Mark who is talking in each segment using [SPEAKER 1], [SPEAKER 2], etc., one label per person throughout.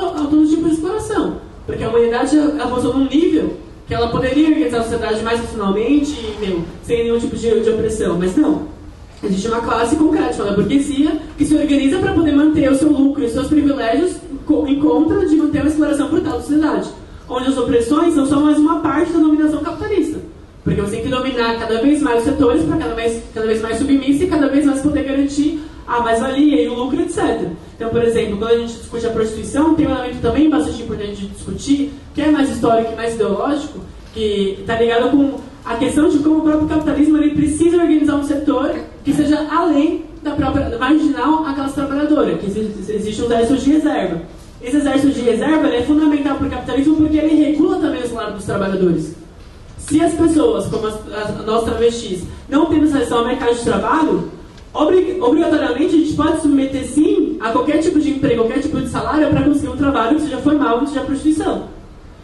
[SPEAKER 1] a todo tipo de exploração. Porque a humanidade avançou num nível que ela poderia organizar a sociedade mais racionalmente, sem nenhum tipo de opressão. Mas não. Existe uma classe concreta, chamada burguesia, que se organiza para poder manter o seu lucro e os seus privilégios em contra de manter uma exploração brutal da sociedade. Onde as opressões são só mais uma parte da dominação capitalista. Porque você tem que dominar cada vez mais os setores para cada vez mais submissa e cada vez mais poder garantir a mais-valia e o lucro, etc. Então, por exemplo, quando a gente discute a prostituição, tem um elemento também bastante importante de discutir, que é mais histórico e mais ideológico, que está ligado com a questão de como o próprio capitalismo ele precisa organizar um setor que seja além da própria marginal à classe trabalhadora, que existe um exército de reserva. Esse exército de reserva ele é fundamental para o capitalismo porque ele regula também o salário dos trabalhadores. Se as pessoas, como nós travestis, não temos acesso ao mercado de trabalho, obrigatoriamente a gente pode submeter sim a qualquer tipo de emprego, qualquer tipo de salário para conseguir um trabalho que seja formal, que seja prostituição.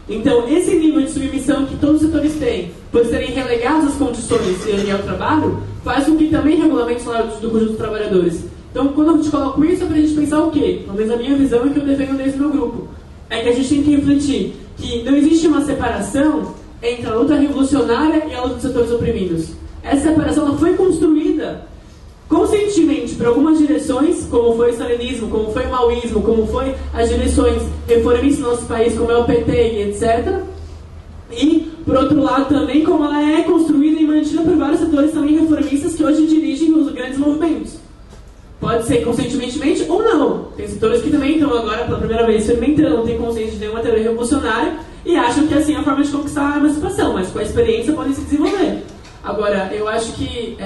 [SPEAKER 1] Então, esse nível de submissão que todos os setores têm, por serem relegados às condições e ao trabalho, faz com que também regulamente o salário do conjunto dos trabalhadores. Então, quando a gente coloca isso, é para a gente pensar o quê? Pelo menos a minha visão é que eu defendo desde o meu grupo. É que a gente tem que refletir que não existe uma separação entre a luta revolucionária e a luta dos setores oprimidos. Essa separação ela foi construída conscientemente por algumas direções, como foi o stalinismo, como foi o maoísmo, como foi as direções reformistas do nosso país, como é o PT e etc. E, por outro lado, também como ela é construída e mantida por vários setores também reformistas que hoje dirigem os grandes movimentos. Pode ser conscientemente ou não. Tem setores que também estão agora, pela primeira vez, experimentando, não tem consciência de nenhuma teoria revolucionária e acham que assim é a forma de conquistar a emancipação, mas com a experiência podem se desenvolver. Agora, eu acho que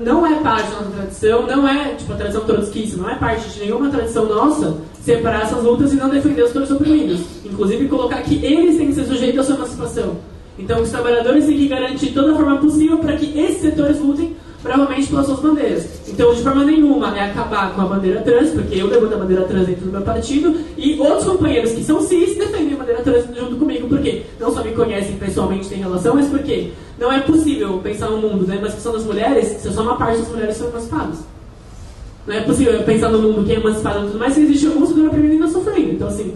[SPEAKER 1] não é parte da nossa tradição, não é, tipo, a tradição trotskista, não é parte de nenhuma tradição nossa separar essas lutas e não defender os setores oprimidos. Inclusive, colocar que eles têm que ser sujeitos à sua emancipação. Então, os trabalhadores têm que garantir toda a forma possível para que esses setores lutem bravamente pelas suas bandeiras. Então, de forma nenhuma é acabar com a bandeira trans, porque eu levanto a bandeira trans dentro do meu partido, e outros companheiros que são cis defendem a bandeira trans junto comigo, porque não só me conhecem pessoalmente, tem relação, mas porque não é possível pensar um mundo da emancipação das mulheres se só uma parte das mulheres são emancipadas. Não é possível pensar no mundo que é emancipado e tudo mais se existe algum setor oprimido ainda sofrendo. Então, assim,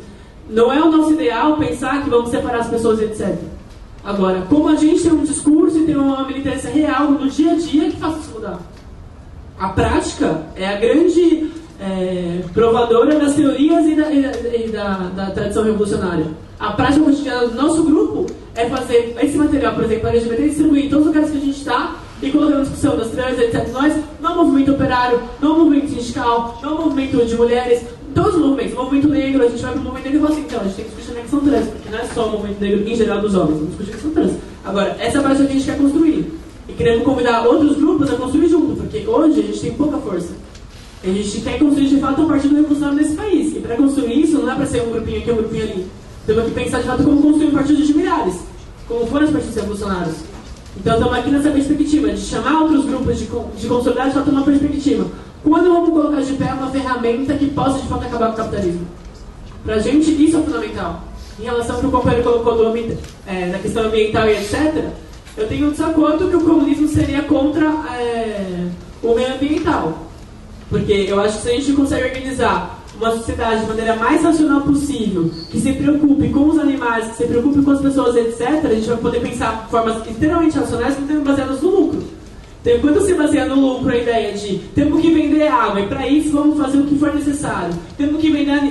[SPEAKER 1] não é o nosso ideal pensar que vamos separar as pessoas, etc. Agora, como a gente tem um discurso e tem uma militância real no dia a dia que faz isso mudar? A prática é a grande provadora das teorias e da tradição revolucionária. A prática cotidiana do nosso grupo é fazer esse material, por exemplo, LGBT, distribuir em todos os lugares que a gente está e colocar a discussão das trans, etc. Nós, no movimento operário, no movimento sindical, no movimento de mulheres, todos os movimentos, o movimento negro, a gente vai para o movimento negro e fala assim, então, a gente tem que discutir a questão trans, porque não é só o movimento negro em geral dos homens, vamos discutir a questão trans. Agora, essa é a parte que a gente quer construir. E queremos convidar outros grupos a construir junto, porque hoje a gente tem pouca força. A gente quer construir de fato um partido revolucionário nesse país. E para construir isso, não dá para ser um grupinho aqui, um grupinho ali. Temos que pensar de fato como construir um partido de milhares, como foram os partidos revolucionários. Então estamos aqui nessa perspectiva, de chamar outros grupos, de consolidar de fato uma perspectiva. Quando vamos colocar de pé uma ferramenta que possa de fato acabar com o capitalismo? Pra gente isso é fundamental. Em relação ao que o companheiro colocou da questão ambiental e etc., eu tenho um desacordo que o comunismo seria contra o meio ambiental. Porque eu acho que se a gente consegue organizar uma sociedade de maneira mais racional possível, que se preocupe com os animais, que se preocupe com as pessoas, etc., a gente vai poder pensar formas extremamente racionais que não estão baseadas no lucro. Então, quando se baseia no lucro a ideia de temos que vender água e para isso vamos fazer o que for necessário, temos que vender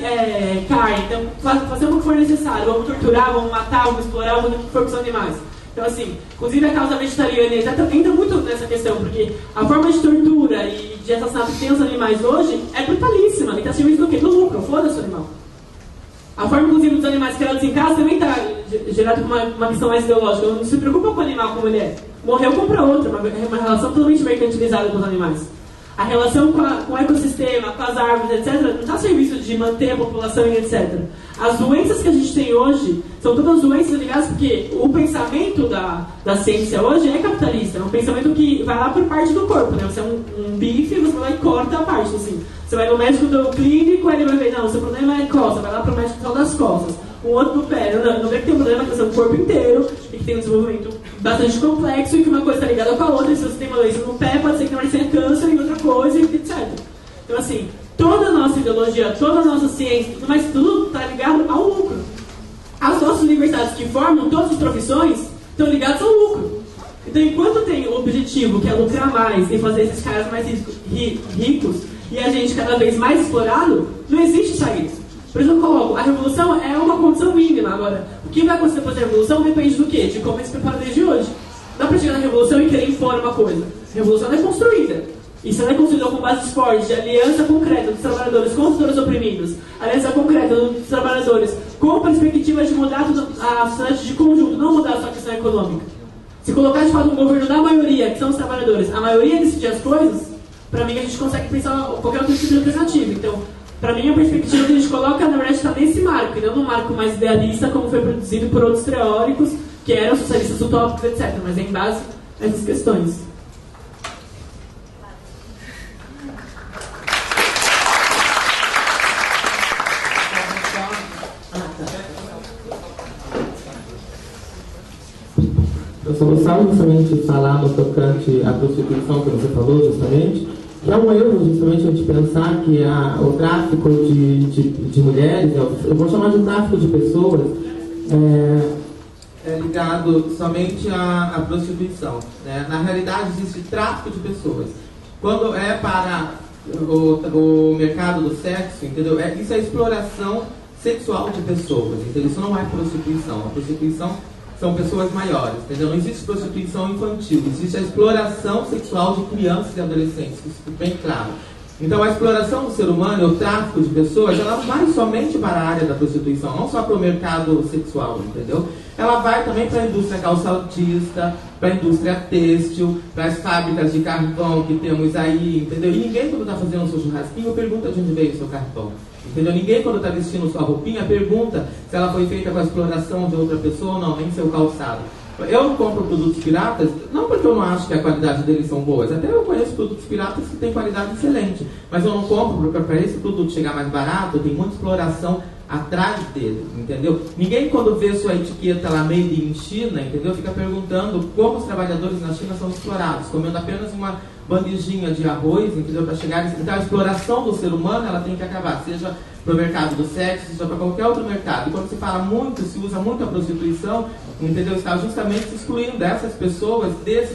[SPEAKER 1] carne, então fazer o que for necessário, vamos torturar, vamos matar, vamos explorar, vamos fazer o que for com os animais. Então, assim, inclusive a causa vegetariana entra muito nessa questão, porque a forma de tortura e de assassinato que tem os animais hoje é brutalíssima. E está servindo do quê? Do lucro, foda-se o animal. A forma, inclusive, dos animais criados em casa também está gerada com uma questão mais ideológica. Não se preocupa com o animal como ele é. Morreu, compra outro. Uma relação totalmente mercantilizada com os animais. A relação com o ecossistema, com as árvores, etc., não está a serviço de manter a população e etc. As doenças que a gente tem hoje são todas doenças ligadas porque o pensamento da ciência hoje é capitalista. É um pensamento que vai lá por parte do corpo, né? Você é um bife, você vai lá e corta a parte, assim. Você vai no médico do clínico, ele vai ver, não, seu problema é costa, vai lá pro médico só das costas. O outro do pé, não vê que tem um problema que é o corpo inteiro e que tem um desenvolvimento bastante complexo e que uma coisa está ligada com a outra. E se você tem uma doença no pé, pode ser que não tenha câncer e outra coisa, etc. Então, assim, toda a nossa ideologia, toda a nossa ciência, mas tudo está ligado ao lucro. As nossas universidades que formam todas as profissões estão ligadas ao lucro. Então, enquanto tem o objetivo, que é lucrar mais e fazer esses caras mais ricos e a gente cada vez mais explorado, não existe saída. Por isso eu coloco, a revolução é uma condição mínima. Agora, o que vai acontecer depois da revolução depende do quê? De como a gente se prepara desde hoje. Não dá pra chegar na revolução e querer impor uma coisa. A revolução é construída. E se ela é construída com bases fortes, de aliança concreta dos trabalhadores com os setores oprimidos, aliança concreta dos trabalhadores com perspectiva de mudar a sociedade de conjunto, não mudar só a questão econômica. Se colocar de fato um governo da maioria, que são os trabalhadores, a maioria decidir as coisas, pra mim a gente consegue pensar qualquer outro tipo de alternativa. Então, pra mim a perspectiva que a gente coloca, na verdade, está nesse marco, e não no marco mais idealista, como foi produzido por outros teóricos, que eram socialistas utópicos, etc. Mas é em base a essas questões.
[SPEAKER 2] Eu só gostava justamente de falar no tocante à prostituição que você falou, justamente, que é um erro justamente a gente pensar que o tráfico de mulheres, eu vou chamar de tráfico de pessoas, é ligado somente à prostituição, né? Na realidade existe tráfico de pessoas. Quando é para o mercado do sexo, entendeu? Isso é exploração sexual de pessoas, entendeu? Isso não é prostituição. A prostituição são pessoas maiores, entendeu? Não existe prostituição infantil, existe a exploração sexual de crianças e adolescentes, isso fica bem claro. Então a exploração do ser humano e o tráfico de pessoas, ela não vai somente para a área da prostituição, não só para o mercado sexual, entendeu? Ela vai também para a indústria calçadista, para a indústria têxtil, para as fábricas de cartão que temos aí, entendeu? E ninguém, quando está fazendo o seu churrasquinho, pergunta de onde veio o seu cartão. Entendeu? Ninguém, quando está vestindo sua roupinha, pergunta se ela foi feita com a exploração de outra pessoa ou não, nem seu calçado. Eu não compro produtos piratas, não porque eu não acho que a qualidade deles são boas, até eu conheço produtos piratas que têm qualidade excelente, mas eu não compro porque para esse produto chegar mais barato, tem muita exploração atrás dele, entendeu? Ninguém, quando vê sua etiqueta lá made in China, entendeu, fica perguntando como os trabalhadores na China são explorados, comendo apenas uma bandejinha de arroz, entendeu, para chegar. Então a exploração do ser humano, ela tem que acabar, seja para o mercado do sexo, seja para qualquer outro mercado. E quando se fala muito, se usa muito a prostituição, entendeu, está justamente se excluindo dessas pessoas,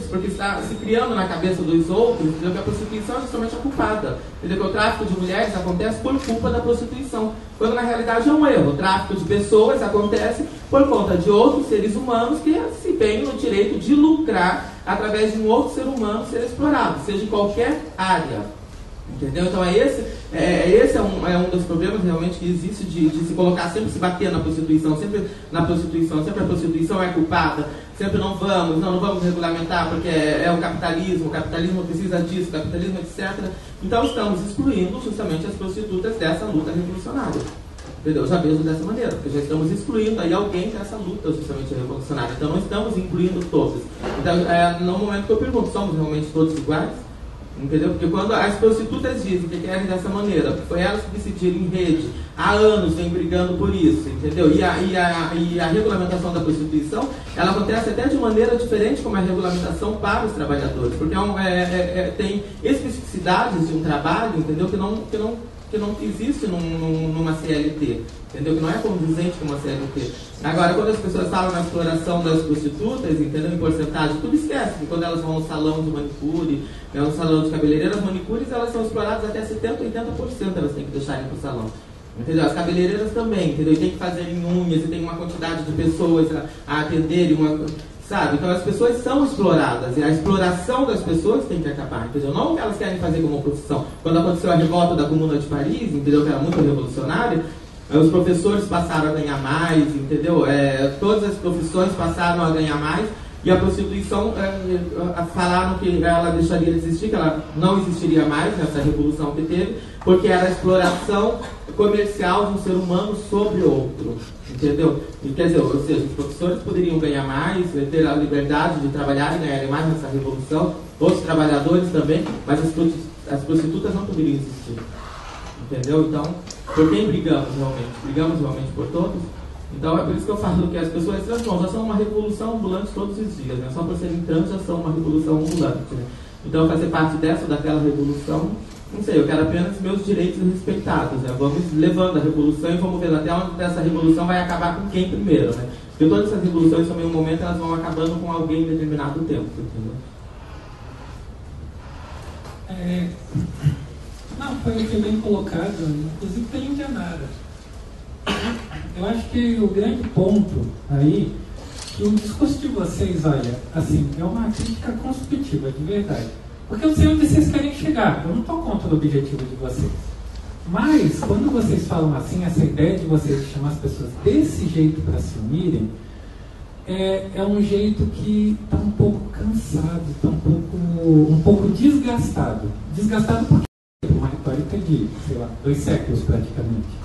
[SPEAKER 2] porque está se criando na cabeça dos outros, entendeu, que a prostituição é justamente a culpada, entendeu, que o tráfico de mulheres acontece por culpa da prostituição, quando na realidade é um erro. O tráfico de pessoas acontece por conta de outros seres humanos que se veem no direito de lucrar através de um outro ser humano ser explorado, seja em qualquer área. Entendeu? Então esse é um dos problemas realmente que existe de se colocar, sempre se bater na prostituição, sempre a prostituição é culpada, sempre não vamos regulamentar porque é o capitalismo precisa disso, o capitalismo etc. Então estamos excluindo justamente as prostitutas dessa luta revolucionária. Entendeu? Já vejo dessa maneira, porque já estamos excluindo aí alguém dessa luta justamente revolucionária, então não estamos incluindo todos. Então no momento que eu pergunto, somos realmente todos iguais? Entendeu? Porque quando as prostitutas dizem que querem dessa maneira, foi elas que decidiram em rede, há anos vem brigando por isso, entendeu? E a regulamentação da prostituição, ela acontece até de maneira diferente como a regulamentação para os trabalhadores, porque tem especificidades de um trabalho, entendeu? Que não existe numa CLT, entendeu? Que não é condizente com uma CLT. Agora, quando as pessoas falam na exploração das prostitutas, entendeu? Em porcentagem, tudo esquece, que quando elas vão ao salão de manicure, ao salão de cabeleireiro, as manicures, elas são exploradas até 70%, 80%, elas têm que deixarem para o salão. Entendeu? As cabeleireiras também, entendeu? E tem que fazerem unhas, e tem uma quantidade de pessoas a atenderem, sabe? Então as pessoas são exploradas, e a exploração das pessoas tem que acabar, entendeu? Não o que elas querem fazer como profissão. Quando aconteceu a revolta da Comuna de Paris, entendeu? Que era muito revolucionária, os professores passaram a ganhar mais, entendeu? Todas as profissões passaram a ganhar mais, e a prostituição, falaram que ela deixaria de existir, que ela não existiria mais nessa revolução que teve, porque era a exploração comercial de um ser humano sobre outro, entendeu? E, quer dizer, ou seja, os professores poderiam ganhar mais, ter a liberdade de trabalhar e ganhar mais nessa revolução, outros trabalhadores também, mas as prostitutas não poderiam existir, entendeu? Então, por quem brigamos realmente? Brigamos realmente por todos? Então é por isso que eu falo que as pessoas trans já são uma revolução ambulante todos os dias, né? Só por serem trans já são uma revolução ambulante, né? Então fazer parte dessa ou daquela revolução Não sei, eu quero apenas meus direitos respeitados, né? Vamos levando a revolução e vamos ver até onde essa revolução vai acabar com quem primeiro, né? Porque todas essas revoluções, também, em um momento, elas vão acabando com alguém em determinado tempo, entendeu?
[SPEAKER 3] Não, foi bem colocado, inclusive pela Indianara. Eu acho que o grande ponto aí, que o discurso de vocês, olha, assim, é uma crítica construtiva, de verdade. Porque eu sei onde vocês querem chegar, eu não estou contra o objetivo de vocês. Mas, quando vocês falam assim, essa ideia de vocês chamar as pessoas desse jeito para se unirem, é um jeito que está um pouco cansado, está um pouco desgastado. Desgastado por uma retórica de, sei lá, 2 séculos praticamente.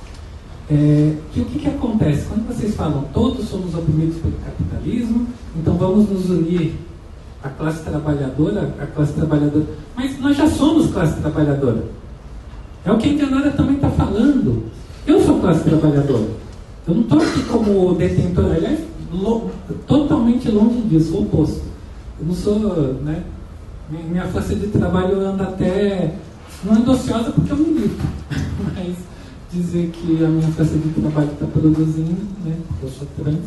[SPEAKER 3] Que o que acontece? Quando vocês falam todos somos oprimidos pelo capitalismo, então vamos nos unir a classe trabalhadora, mas nós já somos classe trabalhadora. É o que a Indianara também está falando. Eu sou classe trabalhadora. Eu não estou aqui como detentor, aliás, totalmente longe disso, o oposto. Eu não sou, né? Minha força de trabalho anda até, não ando ociosa porque eu milito, mas dizer que a minha força de trabalho está produzindo, né? Porque eu sou trans,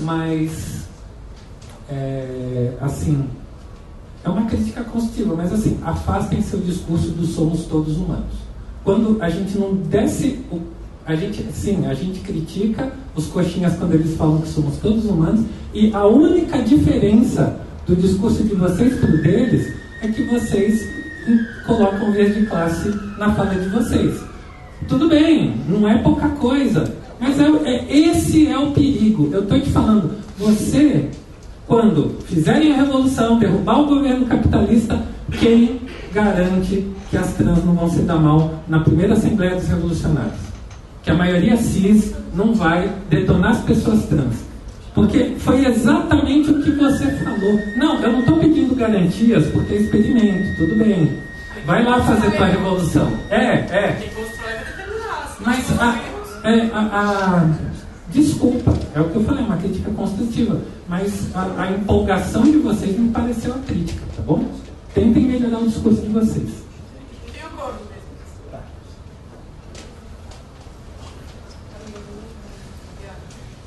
[SPEAKER 3] mas assim, é uma crítica construtiva, mas assim, afastem seu discurso do somos todos humanos. Quando a gente não desce, a gente critica os coxinhas quando eles falam que somos todos humanos, e a única diferença do discurso de vocês para o deles é que vocês colocam o viés de classe na fala de vocês. Tudo bem, não é pouca coisa, mas esse é o perigo. Eu estou te falando, você, quando fizerem a revolução, derrubar o governo capitalista, quem garante que as trans não vão se dar mal na primeira Assembleia dos Revolucionários? Que a maioria cis não vai detonar as pessoas trans. Porque foi exatamente o que você falou. Não, eu não estou pedindo garantias, porque é experimento, tudo bem. Vai lá fazer tua revolução. Mas desculpa, é o que eu falei, é uma crítica construtiva. Mas a empolgação de vocês me pareceu a crítica, tá bom? Tentem melhorar o discurso de vocês.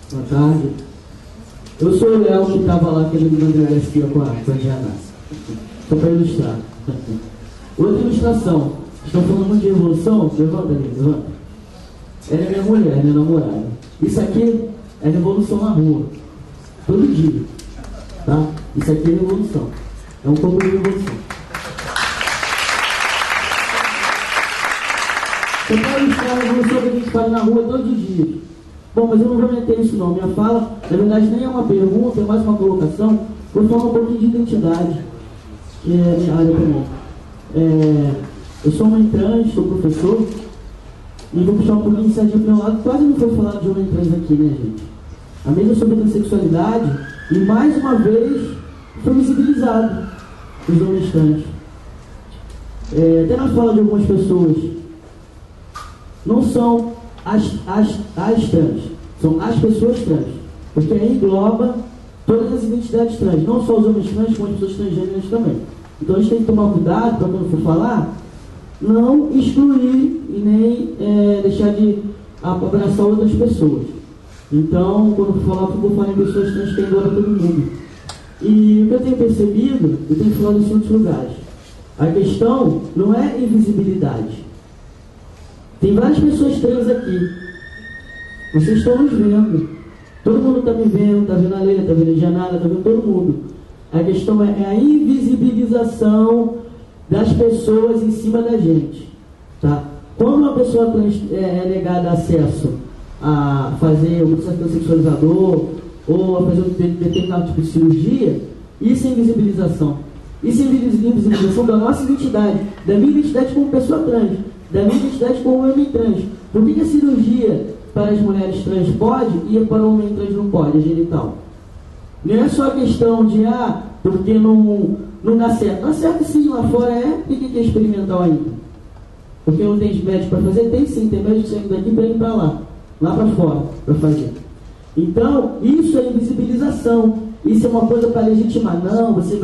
[SPEAKER 4] Boa tarde. Eu sou o Léo que estava lá querendo mandar a esquina com a Diana. Só para ilustrar. Outra ilustração. Estão falando muito de revolução? Levanta ali, levanta. Ela é minha mulher, minha namorada. Isso aqui é revolução na rua. Todo dia. Tá? Isso aqui é revolução. É um pouco de revolução. Só para ilustrar a revolução que a gente faz na rua todos os dias. Bom, mas eu não vou meter isso não. Minha fala, na verdade, nem é uma pergunta, é mais uma colocação. Vou falar um pouquinho de identidade, que é a minha área também. Eu sou mãe trans, sou professor, e vou puxar um pouquinho de sardinha para o meu lado. Quase não foi falado de homem trans aqui, né, gente? A mesa sobre a transexualidade, e mais uma vez, foi visibilizado os homens trans. Até na fala de algumas pessoas, não são as trans, são as pessoas trans, porque aí engloba todas as identidades trans, não só os homens trans, como as pessoas transgêneras também. Então a gente tem que tomar cuidado para quando for falar, não excluir e nem deixar de abraçar outras pessoas. Então, quando for falar, eu vou falar em pessoas trans que engloba todo mundo. E o que eu tenho percebido, eu tenho falado isso em outros lugares, a questão não é invisibilidade. Tem várias pessoas trans aqui. Vocês estão nos vendo. Todo mundo está me vendo, está vendo a Leila, está vendo a Janara, está vendo todo mundo. A questão é a invisibilização das pessoas em cima da gente. Tá? Quando uma pessoa trans é negada acesso a fazer um processo transexualizador ou a fazer um determinado tipo de cirurgia, isso é invisibilização. Isso é invisibilização da nossa identidade, da minha identidade como pessoa trans, da minha identidade como homem trans. Por que a cirurgia para as mulheres trans pode e para o homem trans não pode, a genital? Não é só a questão de, porque não dá certo. Dá certo sim, lá fora por que é experimental ainda? Porque não tem médico para fazer? Tem sim, tem médico saindo daqui para ir para lá para fora, para fazer. Então, isso é invisibilização. isso é uma coisa para legitimar. Não, você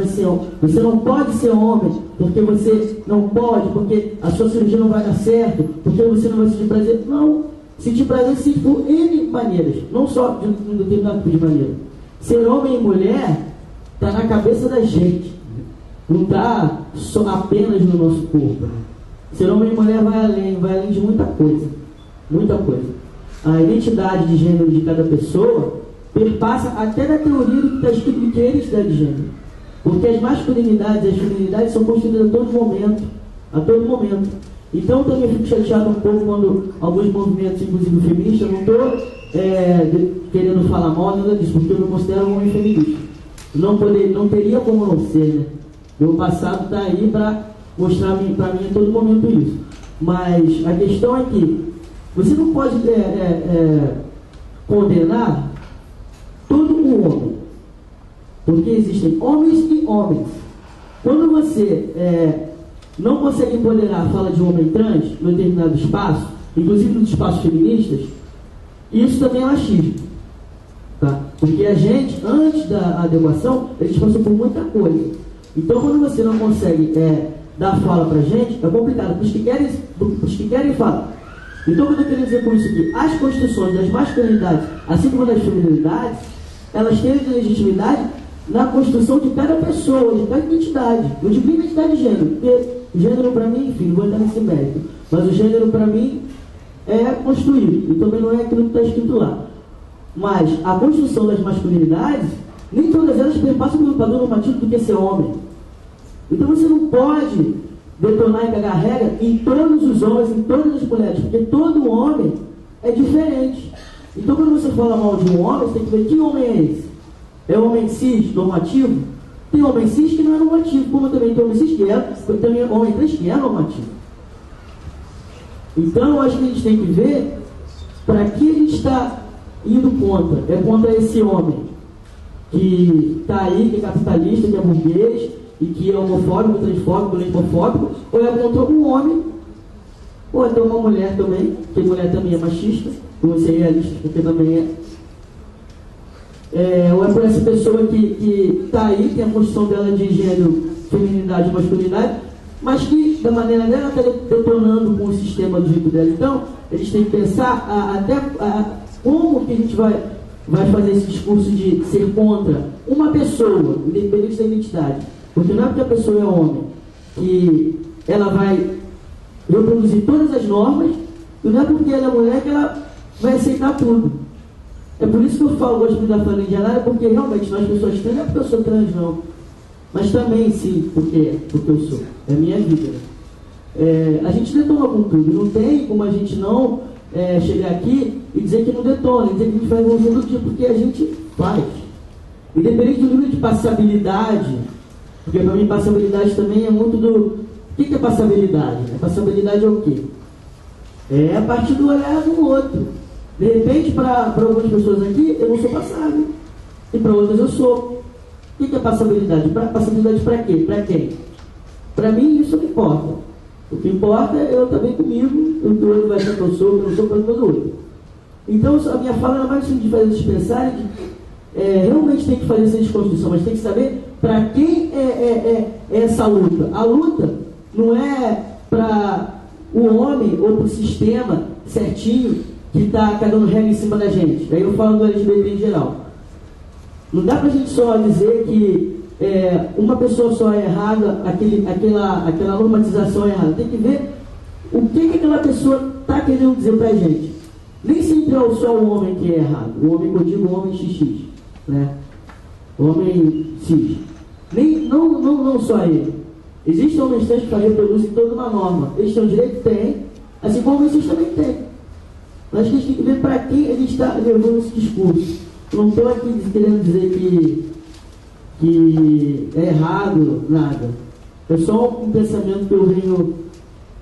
[SPEAKER 4] não pode ser homem, porque você não pode, porque a sua cirurgia não vai dar certo, porque você não vai sentir prazer. Não, sentir prazer sim por N maneiras, não só de um determinado tipo de maneira. Ser homem e mulher está na cabeça da gente, não está só apenas no nosso corpo. Ser homem e mulher vai além de muita coisa, muita coisa. A identidade de gênero de cada pessoa perpassa até da teoria do que está escrito de que é identidade de gênero. Porque as masculinidades e as feminilidades são construídas a todo momento. Então eu também fico chateado um pouco quando alguns movimentos, inclusive feministas, não estou querendo falar mal, nada disso, porque eu me considero um homem feminista. Não teria como não ser, né? Meu passado está aí para mostrar para mim a todo momento isso. Mas a questão é que você não pode condenar todo o homem, porque existem homens e homens. Quando você não consegue empoderar a fala de um homem trans no determinado espaço, inclusive nos espaços feministas, isso também é machismo, tá? Porque a gente, antes da adequação, a gente passou por muita coisa. Então quando você não consegue dar fala pra gente, é complicado. Os que querem falar. Então o que eu estou querendo dizer com isso aqui? As construções das masculinidades, assim como das feminilidades, elas têm legitimidade na construção de cada pessoa, de cada identidade. Eu digo identidade de gênero, porque o gênero para mim, enfim, não vou entrar nesse mérito, mas o gênero para mim é construído, e também não é aquilo que está escrito lá. Mas a construção das masculinidades, nem todas elas perpassam pelo padrão normativo do que é ser homem. Então você não pode detonar e cagar regra em todos os homens, em todas as mulheres, porque todo homem é diferente. Então quando você fala mal de um homem, você tem que ver que homem é esse. É homem cis normativo? Tem homem cis que não é normativo, como também tem homem cis que também é homem trans que é normativo. Então eu acho que a gente tem que ver para que a gente está indo contra. É contra esse homem que está aí, que é capitalista, que é burguês, e que é homofóbico, transfóbico, lesbofóbico, ou é contra um homem, ou até uma mulher também, porque mulher também é machista, vou ser realista, porque também ou é por essa pessoa que está aí, tem a construção dela de gênero, feminilidade e masculinidade, mas que, da maneira dela, está detonando com o sistema do jeito dela. Então, a gente tem que pensar como que a gente vai fazer esse discurso de ser contra uma pessoa, independente da identidade. Porque não é porque a pessoa é homem que ela vai reproduzir todas as normas, e não é porque ela é mulher que ela vai aceitar tudo. É por isso que eu gosto muito da família indianária, porque realmente nós pessoas trans, não é porque eu sou trans, não. Mas também, sim, porque eu sou. É a minha vida. A gente detona com tudo. Não tem como a gente não chegar aqui e dizer que não detona, dizer que a gente faz evolução do tipo, porque a gente faz. Independente do nível de passabilidade, porque para mim passabilidade também é muito do... O que é passabilidade? Passabilidade é o quê? É a partir do olhar do outro. De repente, para algumas pessoas aqui, eu não sou passável. E para outras eu sou. O que é passabilidade? Passabilidade para quê? Para quem? Para mim, isso não importa. O que importa é eu estar bem comigo, o que o outro vai ser que eu sou, que eu não sou, para todo outro. Então, a minha fala não é mais de fazer vocês pensarem que realmente tem que fazer essa desconstrução, mas tem que saber para quem é essa luta. A luta não é para o homem ou para o sistema certinho que está cagando regra em cima da gente. Aí eu falo do LGBT em geral. Não dá para a gente só dizer que uma pessoa só é errada, aquela normatização é errada. Tem que ver o que aquela pessoa está querendo dizer para a gente. Nem sempre é só o homem que é errado. O homem que eu digo, o homem XX, né? O homem cis. Não só ele. Existem homens trans que reproduzem toda uma norma. Eles têm o direito? Tem. Assim como homens cis também tem. Mas a gente tem que ver para quem a gente está levando esse discurso. Não estou aqui querendo dizer que é errado, nada. É só um pensamento que eu venho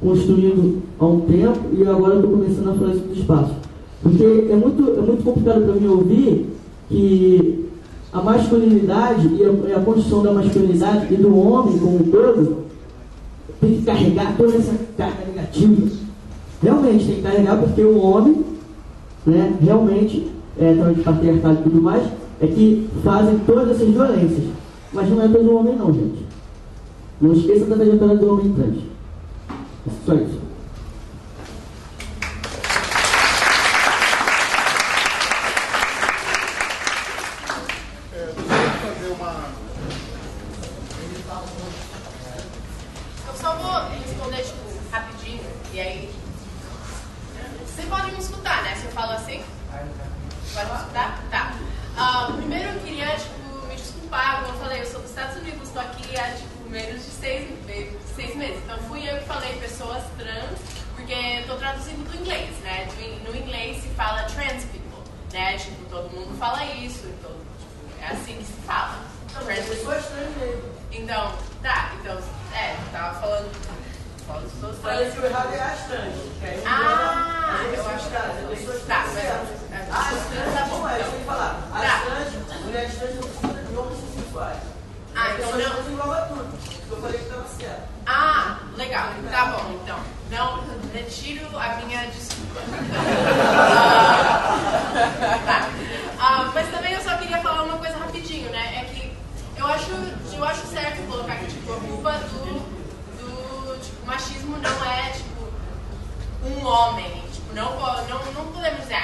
[SPEAKER 4] construindo há um tempo e agora estou começando a falar isso do espaço. Porque é muito complicado para mim ouvir que a masculinidade e a construção da masculinidade e do homem como um todo tem que carregar toda essa carga negativa. Realmente tem que carregar, porque o homem, né, realmente, através de patriarcado e tudo mais, é que fazem todas essas violências. Mas não é todo homem não, gente. Não esqueça da trajetória do homem trans. É só isso.
[SPEAKER 5] Eu só vou responder, tipo, rapidinho, e aí... Você pode me escutar, né? Se eu falo assim? Pode me escutar? Tá. Primeiro eu queria, tipo, me desculpar, como eu falei, eu sou dos Estados Unidos, estou aqui há, tipo, menos de 6 meses. Então fui eu que falei pessoas trans, porque eu tô traduzindo do inglês, né? No inglês se fala trans people, né? Tipo, todo mundo fala isso, então, tipo, é assim que se fala. Trans people. Então, tá, então, tava falando dos pessoas trans.
[SPEAKER 6] Parece que o errado é as trans.
[SPEAKER 5] Eu acho que tá, mas as trans tá bom.
[SPEAKER 6] Deixa eu falar. As trans, mulheres trans não precisam de homens sexuais.
[SPEAKER 5] Então
[SPEAKER 6] não engloba tudo. Eu falei que estava certo.
[SPEAKER 5] Legal. Tá bom, então. Não, retiro a minha desculpa. Mas também eu só queria falar uma coisa rapidinho, né? É que eu acho certo colocar que, tipo, a culpa do tipo, machismo não é, tipo, um homem. Tipo, não podemos dizer,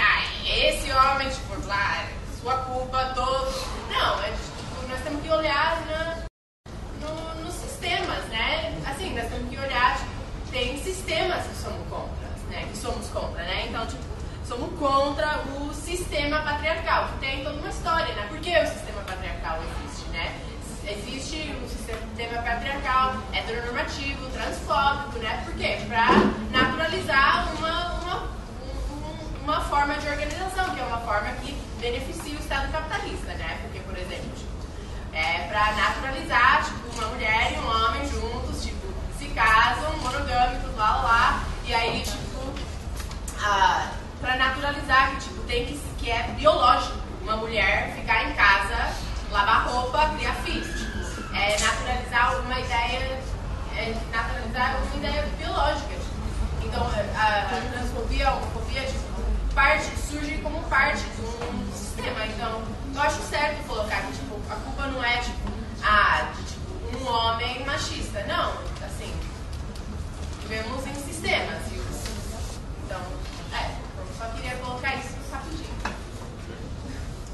[SPEAKER 5] esse homem, tipo, lá, sua culpa, todo. Não, tipo, nós temos que olhar nos sistemas, né? Assim, nós temos que olhar, tipo, tem sistemas que somos contra, né? Então, tipo, somos contra o sistema patriarcal, que tem toda uma história, né? Por que o sistema patriarcal existe, né? Existe um sistema patriarcal heteronormativo, transfóbico, né? Por quê? Para naturalizar uma forma de organização, que é uma forma que beneficia o Estado capitalista, né? Porque, por exemplo, para naturalizar, tipo, uma mulher e um homem juntos, tipo, se casam, monogâmicos, lá, e aí, tipo, para naturalizar que, tipo, que é biológico uma mulher ficar em casa, lavar roupa, criar filhos, tipo, naturalizar uma ideia biológica, tipo. Então, a transfobia, a homofobia, tipo, surge como parte de um sistema. Então, eu acho certo colocar que, tipo, a culpa não é, tipo, de um homem machista. Não, assim, vivemos em sistemas. Então, eu só queria colocar isso rapidinho.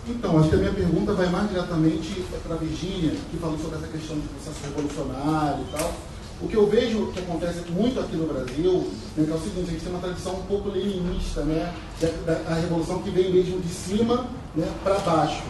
[SPEAKER 7] Então, acho que a minha pergunta vai mais diretamente para a Virgínia, que falou sobre essa questão de processo revolucionário e tal. O que eu vejo que acontece muito aqui no Brasil, né, que é o seguinte: a gente tem uma tradição um pouco leninista, né, da revolução que vem mesmo de cima, né, para baixo.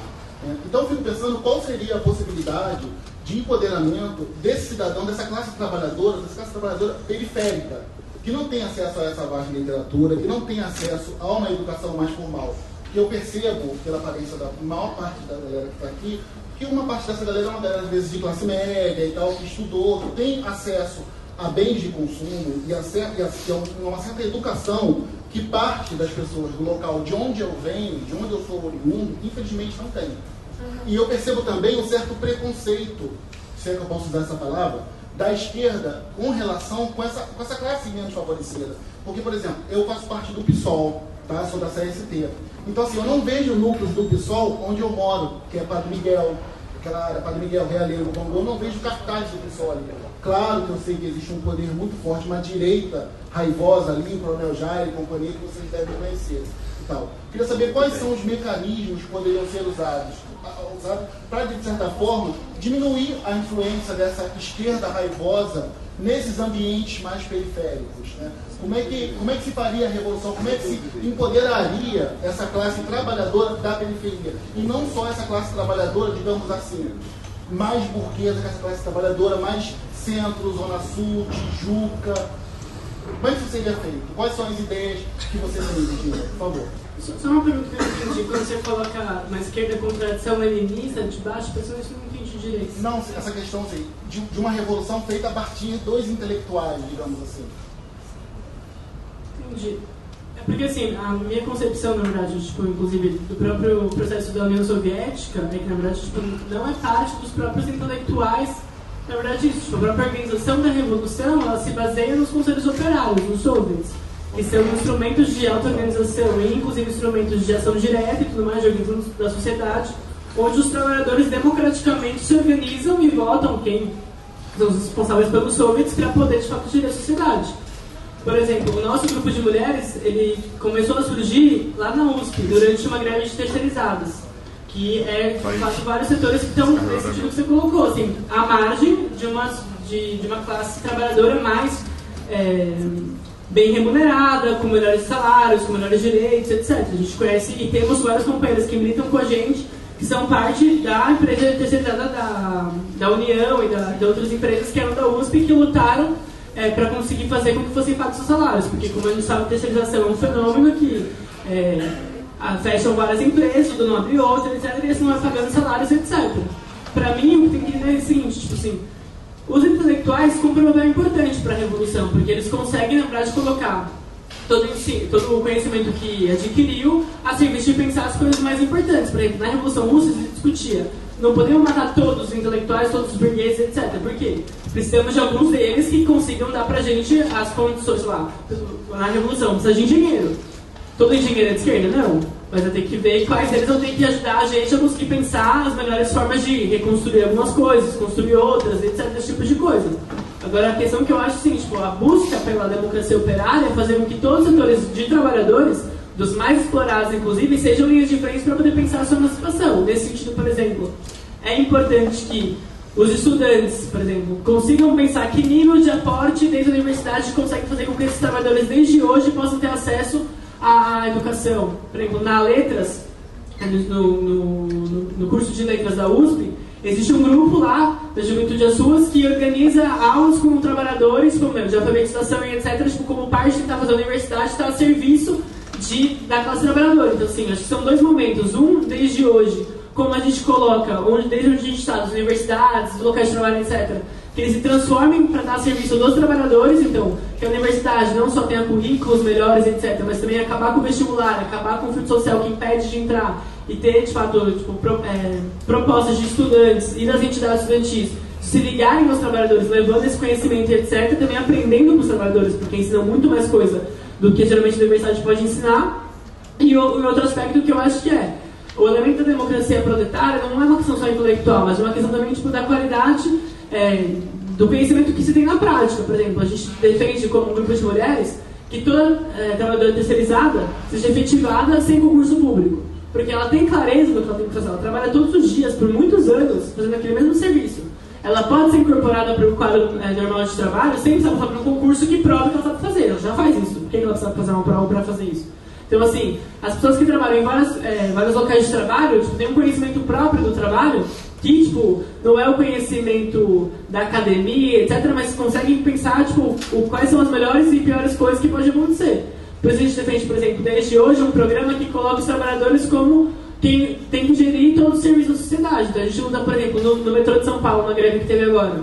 [SPEAKER 7] Né. Então eu fico pensando qual seria a possibilidade de empoderamento desse cidadão, dessa classe trabalhadora periférica, que não tem acesso a essa vasta literatura, que não tem acesso a uma educação mais formal. E eu percebo, pela aparência da maior parte da galera que está aqui, que uma parte dessa galera é uma galera, às vezes, de classe média e tal, que estudou, que tem acesso a bens de consumo e a uma certa educação que parte das pessoas do local de onde eu venho, de onde eu sou oriundo, infelizmente não tem. E eu percebo também um certo preconceito, se é que eu posso usar essa palavra, da esquerda com relação com essa classe menos favorecida. Porque, por exemplo, eu faço parte do PSOL, tá? Sou da CST. Então, assim, eu não vejo núcleos do PSOL onde eu moro, que é Padre Miguel, aquela área, Padre Miguel, Realengo, Bangu, eu não vejo cartaz do PSOL ali. Claro que eu sei que existe um poder muito forte, uma direita raivosa ali, Coronel Jair e companhia, que vocês devem conhecer. E tal. Queria saber quais são os mecanismos que poderiam ser usados para, de certa forma, diminuir a influência dessa esquerda raivosa nesses ambientes mais periféricos, né? Como é que se faria a revolução? Como é que se empoderaria essa classe trabalhadora da periferia? E não só essa classe trabalhadora, digamos assim, mais burguesa que essa classe trabalhadora, mais centro, zona sul, Tijuca. Como é que isso seria feito? Quais são as ideias que você tem, Virgínia? Por favor.
[SPEAKER 1] Só uma pergunta que eu não entendi. Quando você coloca uma esquerda com tradição leninista de baixo, pessoal, isso eu não entendi direito.
[SPEAKER 7] Não, essa questão assim, de uma revolução feita a partir dos intelectuais, digamos assim.
[SPEAKER 1] Entendi. É porque, assim, a minha concepção, na verdade, tipo, inclusive, do próprio processo da União Soviética, é que, na verdade, tipo, não é parte dos próprios intelectuais. Na verdade, isso, tipo, a própria organização da revolução, ela se baseia nos conselhos operários, nos soviets, que são instrumentos de auto-organização e, inclusive, instrumentos de ação direta e tudo mais, de organização da sociedade, onde os trabalhadores democraticamente se organizam e votam quem são os responsáveis pelos soviets para poder, de fato, gerir a sociedade. Por exemplo, o nosso grupo de mulheres, ele começou a surgir lá na USP, durante uma greve de terceirizadas, que é, de fato, vários setores que estão nesse sentido que você colocou, assim, à margem de uma classe trabalhadora mais bem remunerada, com melhores salários, com melhores direitos, etc. A gente conhece e temos vários companheiros que militam com a gente, que são parte da empresa terceirizada da União e de outras empresas que eram da USP e que lutaram para conseguir fazer com que fossem pagos os salários, porque, como a gente sabe, a terceirização é um fenômeno que fecham várias empresas, tudo não abre outra, etc., e eles não vai pagando salários, etc. Para mim, o que tem que entender é o seguinte, tipo assim, os intelectuais cumprem um papel importante para a revolução, porque eles conseguem, na verdade, colocar todo o conhecimento que adquiriu a serviço de pensar as coisas mais importantes. Por exemplo, na Revolução Russa se discutia: não podemos matar todos os intelectuais, todos os burgueses, etc. Por quê? Precisamos de alguns deles que consigam dar pra gente as condições lá. Na Revolução precisa de engenheiro. Todo engenheiro é de esquerda? Não. Mas eu tenho que ver quais deles vão ter que ajudar a gente a conseguir pensar as melhores formas de reconstruir algumas coisas, construir outras, etc. Esse tipo de coisa. Agora, a questão que eu acho assim, tipo, a busca pela democracia operária é fazer com que todos os setores de trabalhadores, dos mais explorados inclusive, sejam linhas de frente para poder pensar a sua emancipação. Nesse sentido, por exemplo, é importante que os estudantes, por exemplo, consigam pensar que nível de aporte desde a universidade consegue fazer com que esses trabalhadores desde hoje possam ter acesso à educação. Por exemplo, na Letras, no curso de Letras da USP, existe um grupo lá, da Juventude às Ruas, que organiza aulas com trabalhadores, de alfabetização e etc., tipo, como parte de estar fazendo a universidade, está a serviço da classe trabalhadora. Então, assim, acho que são dois momentos. Um, desde hoje, como a gente coloca, desde onde a gente está, das universidades, dos locais de trabalho, etc., que eles se transformem para dar serviço dos trabalhadores. Então, que a universidade não só tenha currículos melhores, etc., mas também acabar com o vestibular, acabar com o filtro social que impede de entrar, e ter, de fato, tipo, propostas de estudantes e das entidades estudantis se ligarem aos trabalhadores, levando esse conhecimento, etc., também aprendendo com os trabalhadores, porque ensinam muito mais coisa do que geralmente a universidade pode ensinar. E outro aspecto que eu acho que o elemento da democracia proletária não é uma questão só intelectual, mas é uma questão também, tipo, da qualidade do conhecimento que se tem na prática. Por exemplo, a gente defende, como um grupo de mulheres, que toda trabalhadora terceirizada seja efetivada sem concurso público. Porque ela tem clareza do que ela tem que fazer. Ela trabalha todos os dias, por muitos anos, fazendo aquele mesmo serviço. Ela pode ser incorporada para o quadro normal de trabalho sem precisar passar por um concurso que prove que ela sabe fazer. Ela já faz isso. Por que ela precisa fazer uma prova para fazer isso? Então, assim, as pessoas que trabalham em vários locais de trabalho, tipo, têm um conhecimento próprio do trabalho que, tipo, não é o conhecimento da academia, etc., mas conseguem pensar, tipo, quais são as melhores e piores coisas que podem acontecer. Por isso a gente defende, por exemplo, desde hoje um programa que coloca os trabalhadores como quem tem que gerir todo o serviço da sociedade. Então a gente luta, por exemplo, no metrô de São Paulo, na greve que teve agora.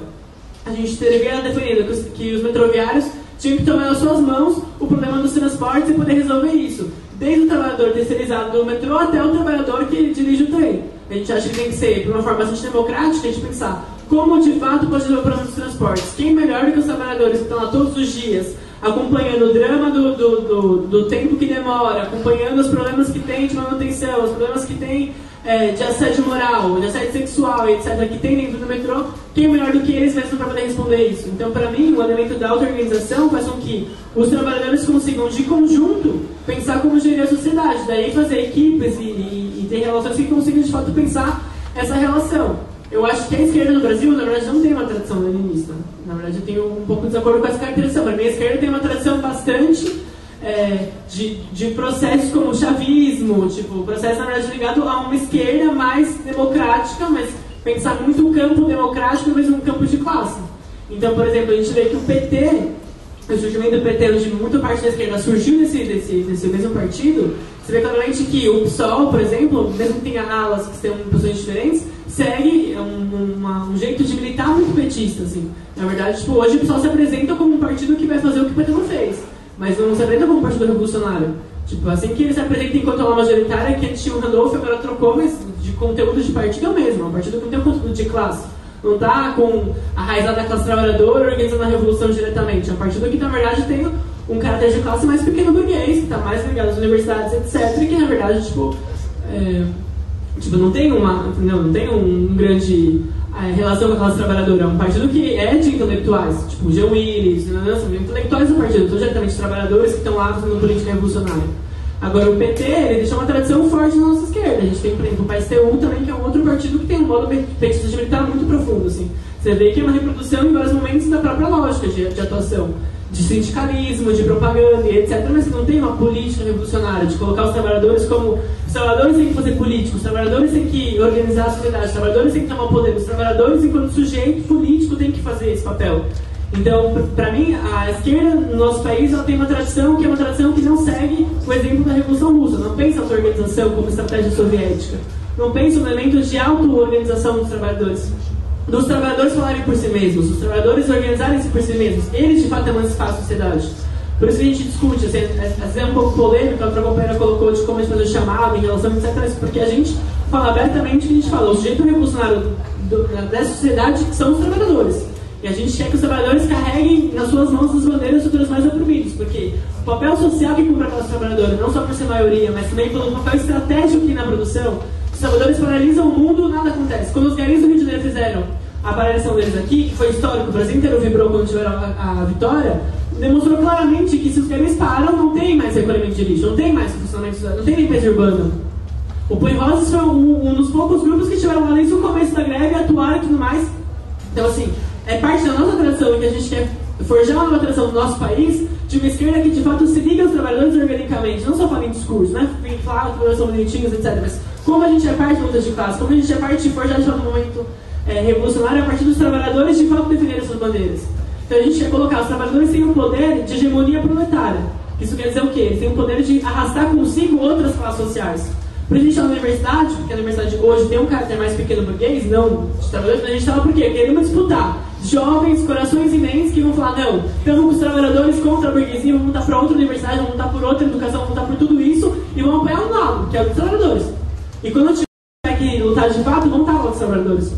[SPEAKER 1] A gente teria defendido que os metroviários tinham que tomar nas suas mãos o problema dos transportes e poder resolver isso. Desde o trabalhador terceirizado do metrô até o trabalhador que dirige o trem. A gente acha que tem que ser, por uma forma bastante democrática, a gente pensar como de fato pode resolver o problema dos transportes. Quem melhor do que os trabalhadores que estão lá todos os dias, acompanhando o drama do tempo que demora, acompanhando os problemas que tem de manutenção, os problemas que tem de assédio moral, de assédio sexual, etc., que tem dentro do metrô, quem é melhor do que eles mesmos para poder responder isso? Então, para mim, o elemento da auto-organização faz com que os trabalhadores consigam, de conjunto, pensar como gerir a sociedade, daí fazer equipes e ter relações que consigam, de fato, pensar essa relação. Eu acho que a esquerda no Brasil, na verdade, não tem uma tradição leninista. Na verdade, eu tenho um pouco de desacordo com essa caracterização. Para mim, a esquerda tem uma tradição bastante de processos como o chavismo, tipo, processo, na verdade, ligado a uma esquerda mais democrática, mas pensar muito o campo democrático mesmo um campo de classe. Então, por exemplo, a gente vê que o PT, o surgimento do PT, onde muita parte da esquerda surgiu desse mesmo partido, você vê claramente que o PSOL, por exemplo, mesmo que tenha alas que tenham posições diferentes, segue um jeito de militar muito petista, assim. Na verdade, tipo, hoje o PSOL se apresenta como um partido que vai fazer o que o PT não fez, mas não se apresenta como um partido revolucionário. Tipo, assim que ele se apresenta enquanto ala majoritária, que antes tinha o Randolph, agora trocou, mas de conteúdo de partido é o mesmo, é um partido que não tem um conteúdo de classe. Não está com a raizada da classe trabalhadora organizando a revolução diretamente. É um partido que, na verdade, tem um caráter de classe mais pequeno burguês, que está mais ligado às universidades, etc. E que, na verdade, tipo, Tipo, não tem um grande relação com a classe trabalhadora. É um partido que é de intelectuais, tipo o Jean Willis, são intelectuais do partido, são diretamente trabalhadores que estão lá fazendo política revolucionária. Agora, o PT, ele deixou uma tradição forte na nossa esquerda. A gente tem, por exemplo, o PSTU também, que é um outro partido que tem um modo petista de militar muito profundo, assim. Você vê que é uma reprodução em vários momentos da própria lógica de atuação, de sindicalismo, de propaganda e etc. Mas não tem uma política revolucionária de colocar os trabalhadores como... Os trabalhadores têm que fazer política, os trabalhadores têm que organizar a sociedade, os trabalhadores têm que tomar o poder, os trabalhadores, enquanto sujeito político, têm que fazer esse papel. Então, para mim, a esquerda no nosso país ela tem uma tradição que é uma tradição que não segue o exemplo da Revolução Russa. Não pensa a auto-organização como estratégia soviética. Não pensa no elemento de auto-organização dos trabalhadores falarem por si mesmos, os trabalhadores organizarem-se por si mesmos, eles de fato emancipar a sociedade. Por isso que a gente discute, assim, às vezes é um pouco polêmico, a outra companheira colocou de como a gente fazer o chamado em relação, etc. Porque a gente fala abertamente que a gente fala, o sujeito revolucionário dessa sociedade são os trabalhadores. E a gente quer que os trabalhadores carreguem nas suas mãos as bandeiras dos mais oprimidos, porque o papel social que cumpre a classe trabalhadora, não só por ser maioria, mas também pelo papel estratégico que na produção, os trabalhadores paralisam o mundo, nada acontece. Quando os garis do Rio de Janeiro fizeram a paralisação deles aqui, que foi histórico, o Brasil inteiro vibrou quando tiveram a vitória, demonstrou claramente que se os garis param, não tem mais recolhimento de lixo, não tem mais funcionamento, não tem limpeza urbana. O Põe Rosas foi um dos poucos grupos que tiveram lá desde o começo da greve, atuaram e tudo mais. Então, assim, é parte da nossa tradição que a gente quer forjar uma nova tradição do nosso país, de uma esquerda que de fato se liga aos trabalhadores organicamente, não só fala em discurso, né? Falar que os trabalhadores são bonitinhos, etc. Mas como a gente é parte da luta de classe, como a gente é parte de forjar de fato um momento revolucionário a partir dos trabalhadores de fato defenderem suas bandeiras. Então a gente quer colocar os trabalhadores têm o poder de hegemonia proletária. Isso quer dizer o quê? Eles têm o poder de arrastar consigo outras classes sociais. Por isso a gente está na universidade, porque a universidade hoje tem um caráter mais pequeno burguês, não de trabalhadores, mas a gente estava por quê? Querendo disputar jovens, corações imensos que vão falar, não, estamos com os trabalhadores contra a burguesia, vamos lutar para outra universidade, vamos lutar por outra educação, vamos lutar por tudo isso e vamos apoiar um lado, que é o dos trabalhadores. E quando tiver que lutar de fato, vão estar lá os trabalhadores.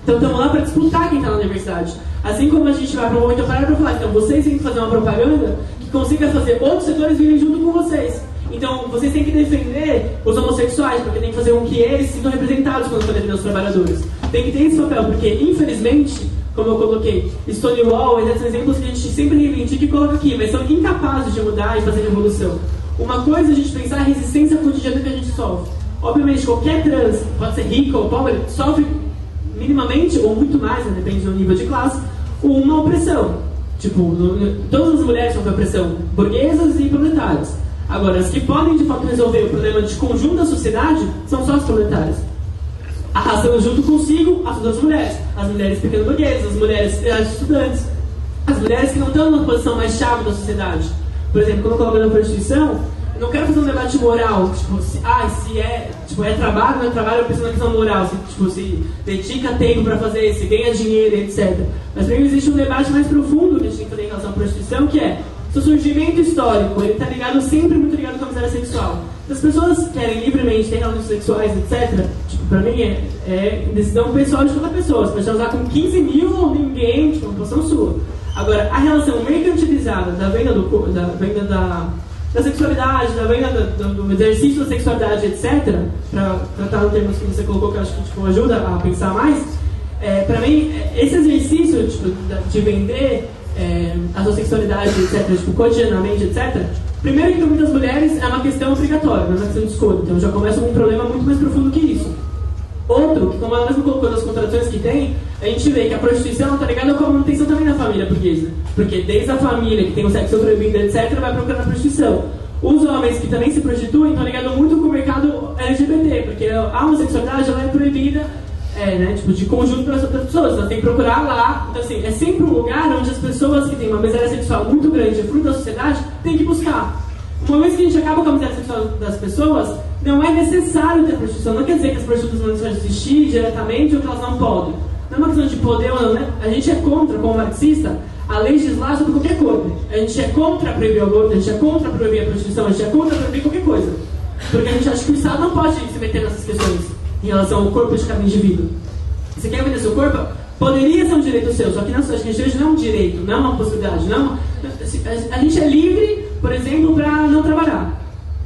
[SPEAKER 1] Então estamos lá para disputar quem está na universidade. Assim como a gente vai para um momento operário para falar, então vocês têm que fazer uma propaganda que consiga fazer outros setores virem junto com vocês. Então vocês têm que defender os homossexuais, porque tem que fazer com que eles se sintam representados quando for defender os trabalhadores. Tem que ter esse papel, porque infelizmente, como eu coloquei, Stonewall, esses são exemplos que a gente sempre reivindica e coloca aqui, mas são incapazes de mudar e fazer revolução. Uma coisa é a gente pensar a resistência cotidiana que a gente sofre. Obviamente, qualquer trans, pode ser rico ou pobre, sofre minimamente, ou muito mais, né, depende do nível de classe, uma opressão. Tipo, todas as mulheres sofrem opressão, burguesas e proletárias. Agora, as que podem de fato resolver o problema de conjunto da sociedade são só as proletárias. Arrastando junto consigo as outras mulheres. As mulheres pequeno-burguesas, as mulheres as estudantes, as mulheres que não estão numa posição mais chave da sociedade. Por exemplo, quando eu coloco na prostituição, eu não quero fazer um debate moral, tipo, se é trabalho, não é trabalho, eu penso na questão moral, se dedica tempo para fazer, se ganha dinheiro, etc. Mas para mim existe um debate mais profundo que a gente tem que fazer em relação à prostituição, que é seu surgimento histórico, ele está ligado, sempre muito ligado com a miséria sexual. Se as pessoas querem livremente ter relações sexuais, etc., tipo, pra mim é decisão pessoal de cada pessoa. Você pode usar com 15 mil ou ninguém, tipo, uma posição sua. Agora, a relação mercantilizada da venda da sexualidade, da venda do exercício da sexualidade, etc., para tratar no termos que você colocou, que eu acho que tipo, ajuda a pensar mais, pra mim, esse exercício tipo, de vender a sua sexualidade, etc., tipo, cotidianamente, etc., primeiro que para muitas mulheres é uma questão obrigatória, não é uma questão de escolha, então já começa com um problema muito mais profundo que isso. Outro, que como ela mesma colocou nas contradições que tem, a gente vê que a prostituição está ligada com a manutenção também da família burguesa. Porque desde a família, que tem o sexo proibido, etc., vai procurar a prostituição. Os homens que também se prostituem estão ligados muito com o mercado LGBT, porque a homossexualidade ela é proibida, tipo, de conjunto para as outras pessoas. Então tem que procurar lá. Então, assim, é sempre um lugar onde as pessoas que têm uma miséria sexual muito grande, fruto da sociedade, têm que buscar. Uma vez que a gente acaba com a miséria sexual das pessoas, não é necessário ter prostituição. Não quer dizer que as prostitutas não devem existir diretamente ou que elas não podem. Não é uma questão de poder ou não, né? A gente é contra, como marxista, a legislar sobre qualquer coisa. A gente é contra proibir o aborto, a gente é contra proibir a prostituição, a gente é contra proibir qualquer coisa. Porque a gente acha que o Estado não pode se meter nessas questões em relação ao corpo de cada indivíduo. Você quer vender seu corpo? Poderia ser um direito seu, só que na sociedade hoje não é um direito, não é uma possibilidade. Não a gente é livre, por exemplo, para não trabalhar.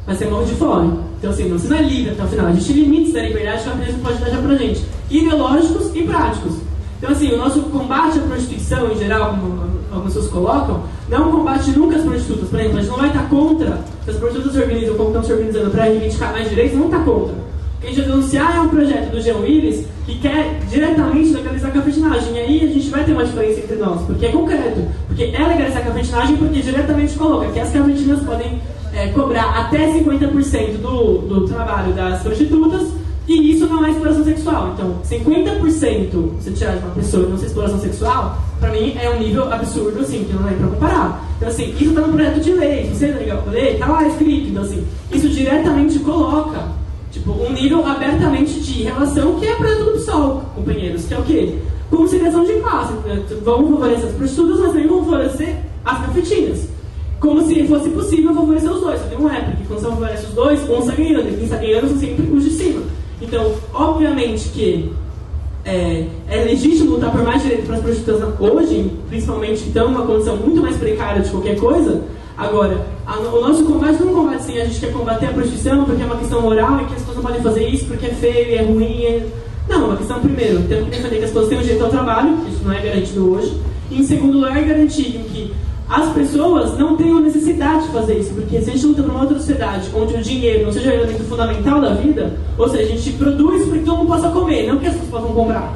[SPEAKER 1] Mas você morre de fome. Então, assim, você não é livre até o final. A gente tem limites da liberdade que a capitalismo pode dar pra gente, ideológicos e práticos. Então, assim, o nosso combate à prostituição, em geral, como algumas pessoas colocam, não é um combate nunca às prostitutas. Por exemplo, a gente não vai estar contra, se as prostitutas se organizam como estão se organizando para reivindicar mais direitos, não está contra. O que a gente vai denunciar é um projeto do Jean Willis que quer diretamente legalizar a cafetinagem. E aí a gente vai ter uma diferença entre nós, porque é concreto. Porque é legalizar a cafetinagem porque diretamente coloca que as cafetinas podem cobrar até 50% do trabalho das prostitutas, e isso não é exploração sexual. Então, 50% você tirar de uma pessoa e não ser exploração sexual, pra mim é um nível absurdo, assim, que não é pra comparar. Então, assim, isso tá no projeto de lei, se você é legal pra ler, tá lá escrito. Então, assim, isso diretamente coloca, tipo, um nível abertamente de relação que é projeto do PSOL, companheiros, que é o quê? Conciliação de classe. Vamos favorecer as prostitutas, mas também vão favorecer as cafetinas. Como se fosse possível favorecer os dois. Só que não é, porque quando você favorece os dois, um está ganhando, e quem está ganhando são sempre os de cima. Então, obviamente que é legítimo lutar por mais direitos para as prostitutas hoje, principalmente que estão numa condição muito mais precária de qualquer coisa. Agora, o nosso combate não é um combate assim, a gente quer combater a prostituição porque é uma questão moral e que as pessoas não podem fazer isso porque é feio, é ruim. Não, é uma questão, primeiro, temos que defender que as pessoas têm o direito ao trabalho, isso não é garantido hoje. E, em segundo lugar, garantir que as pessoas não tenham necessidade de fazer isso, porque se a gente luta por uma outra sociedade onde o dinheiro não seja o elemento fundamental da vida, ou seja, a gente produz para que todo mundo possa comer, não que as pessoas possam comprar.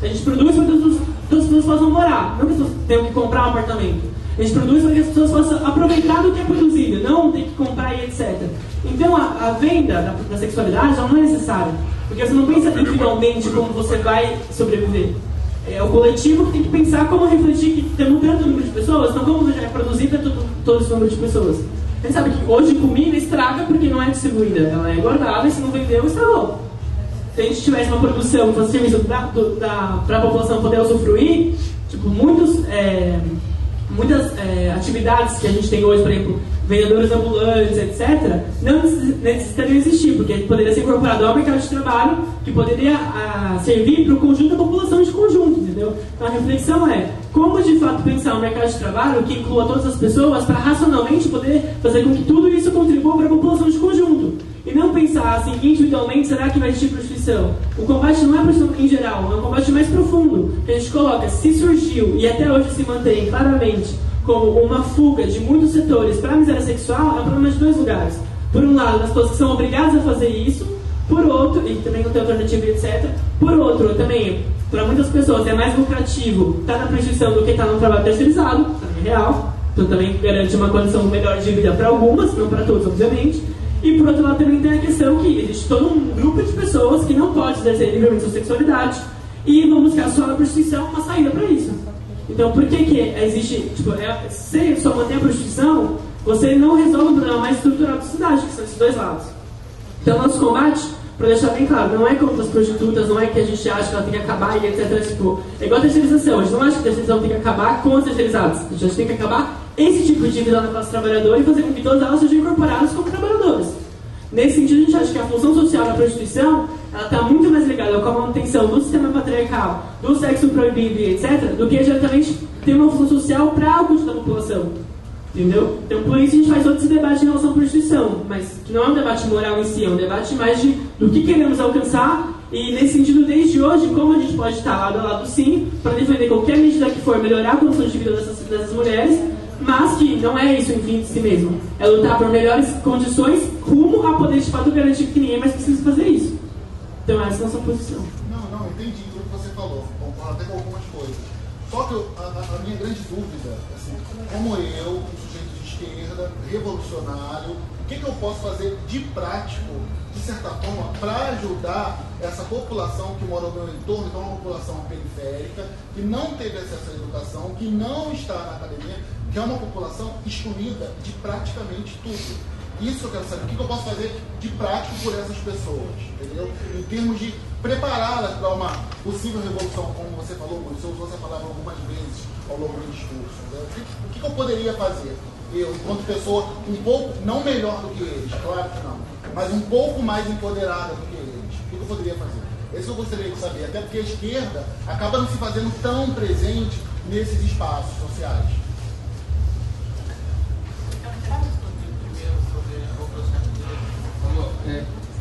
[SPEAKER 1] A gente produz para que todas as pessoas possam morar, não que as pessoas tenham que comprar um apartamento. A gente produz para que as pessoas possam aproveitar do que é produzido, não ter que comprar e etc. Então a venda da sexualidade ela não é necessária, porque você não pensa individualmente como você vai sobreviver. É o coletivo que tem que pensar como refletir que temos tanto número de pessoas, então como já é produzir para todo esse número de pessoas. A gente sabe que hoje comida estraga porque não é distribuída, ela é guardada e se não vendeu, estragou. Se a gente tivesse uma produção, fosse serviço para a população poder usufruir, tipo, muitas atividades que a gente tem hoje, por exemplo, vendedores ambulantes, etc., não necessitariam existir, porque poderia ser incorporado ao mercado de trabalho, que poderia servir para o conjunto da população de conjunto, entendeu? Então a reflexão é como de fato pensar um mercado de trabalho que inclua todas as pessoas para racionalmente poder fazer com que tudo isso contribua para a população de conjunto. E não pensar assim, individualmente, será que vai existir prostituição? O combate não é a prostituição em geral, é um combate mais profundo, que a gente coloca, se surgiu e até hoje se mantém claramente como uma fuga de muitos setores para a miséria sexual, é um problema de dois lugares. Por um lado, as pessoas que são obrigadas a fazer isso, por outro, e também não tem alternativa, etc. Por outro, também, para muitas pessoas é mais lucrativo estar na prostituição do que estar no trabalho terceirizado, também é real. Então também garante uma condição melhor de vida para algumas, não para todos, obviamente. E por outro lado também tem a questão que existe todo um grupo de pessoas que não pode exercer livremente sua sexualidade e vão buscar só na prostituição uma saída para isso. Então por que existe, tipo, se só manter a prostituição, você não resolve o problema mais estrutural da sociedade, que são esses dois lados. Então nosso combate, para deixar bem claro, não é contra as prostitutas, não é que a gente acha que ela tem que acabar e etc. Tipo, é igual a terceirização, a gente não acha que a terceirização tem que acabar com as terceirizadas, a gente tem que acabar esse tipo de vida na classe trabalhadora e fazer com que todas elas sejam incorporadas como trabalhadoras. Nesse sentido, a gente acha que a função social da prostituição ela está muito mais ligada com a manutenção do sistema patriarcal, do sexo proibido e etc., do que diretamente ter uma função social para o conjunto da população. Entendeu? Então, por isso a gente faz todo esse debate em relação à prostituição, mas que não é um debate moral em si, é um debate mais do que queremos alcançar e, nesse sentido, desde hoje, como a gente pode estar lado a lado, sim, para defender qualquer medida que for melhorar a condição de vida dessas mulheres, mas que não é isso em fim de si mesmo. É lutar por melhores condições rumo a poder, de fato, garantir que ninguém mais precisa fazer isso. Então, essa é a nossa posição.
[SPEAKER 7] Não, entendi tudo que você falou. Concordo até com algumas coisas. Só que a minha grande dúvida, assim, como eu, um sujeito de esquerda, revolucionário, o que eu posso fazer de prático, de certa forma, para ajudar essa população que mora no meu entorno, que é uma população periférica, que não teve acesso à educação, que não está na academia, que é uma população excluída de praticamente tudo. Isso eu quero saber. O que eu posso fazer de prático por essas pessoas, entendeu? Em termos de prepará-las para uma possível revolução, como você falou, você usou essa palavra algumas vezes ao longo do discurso. Né? O que eu poderia fazer? Eu, enquanto pessoa, um pouco, não melhor do que eles, claro que não, mas um pouco mais empoderada do que eles. O que eu poderia fazer? Esse eu gostaria de saber, até porque a esquerda acaba não se fazendo tão presente nesses espaços sociais.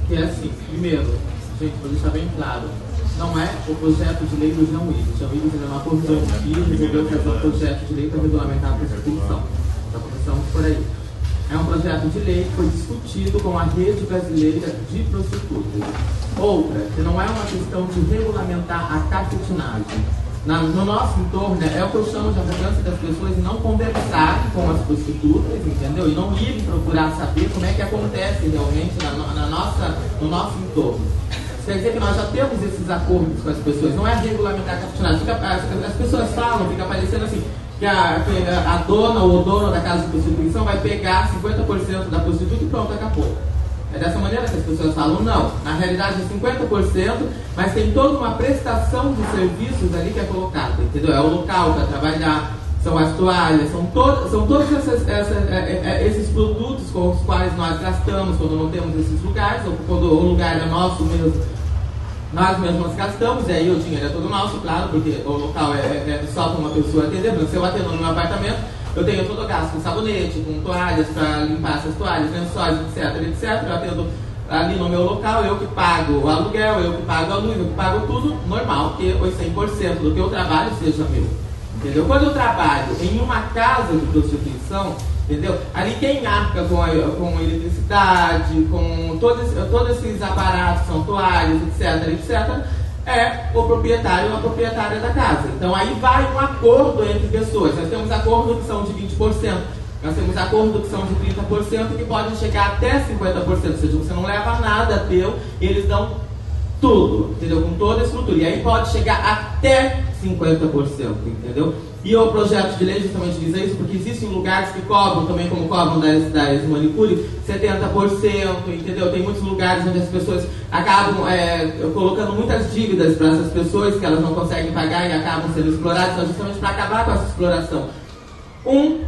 [SPEAKER 2] Que é assim, primeiro, gente, vou deixar bem claro, não é o projeto de lei do Jean Willis. O Jean Willis é uma porção de resolveu fazer um projeto de lei para regulamentar a prostituição. Já começamos por aí. É um projeto de lei que foi discutido com a rede brasileira de prostitutas. Outra, que não é uma questão de regulamentar a cafetinagem. No nosso entorno, é o que eu chamo de arrogância das pessoas em não conversarem com as prostitutas, entendeu? E não irem procurar saber como é que acontece realmente no nosso entorno. Isso quer dizer que nós já temos esses acordos com as pessoas, não é regulamentar a cafetinagem. As pessoas falam, fica parecendo assim, que a dona ou o dono da casa de prostituição vai pegar 50% da prostituta e pronto, acabou. É dessa maneira que as pessoas falam, não. Na realidade é 50%, mas tem toda uma prestação de serviços ali que é colocada, entendeu? É o local para trabalhar, são as toalhas, são todos esses produtos com os quais nós gastamos quando não temos esses lugares, ou quando o lugar é nosso mesmo, nós mesmos gastamos, e aí o dinheiro é todo nosso, claro, porque o local é só para uma pessoa atender. Se eu atendo no meu apartamento, eu tenho todo o gasto com sabonete, com toalhas para limpar essas toalhas, lençóis, etc. Eu atendo ali no meu local, eu que pago o aluguel, eu que pago a luz, eu que pago tudo, normal, que os 100% do que eu trabalho seja meu. Entendeu? Quando eu trabalho em uma casa de prostituição, entendeu? Ali quem arca com eletricidade, com todos esses aparatos, são toalhas, etc., é o proprietário ou a proprietária da casa. Então aí vai um acordo entre pessoas. Nós temos acordo que são de 20%, nós temos acordo que são de 30%, que podem chegar até 50%, ou seja, você não leva nada teu, eles dão tudo, entendeu? Com toda a estrutura. E aí pode chegar até 50%, entendeu? E o projeto de lei justamente diz isso, porque existem lugares que cobram também, como cobram das manicure, 70%, entendeu? Tem muitos lugares onde as pessoas acabam colocando muitas dívidas para essas pessoas que elas não conseguem pagar e acabam sendo exploradas, então justamente para acabar com essa exploração. 1%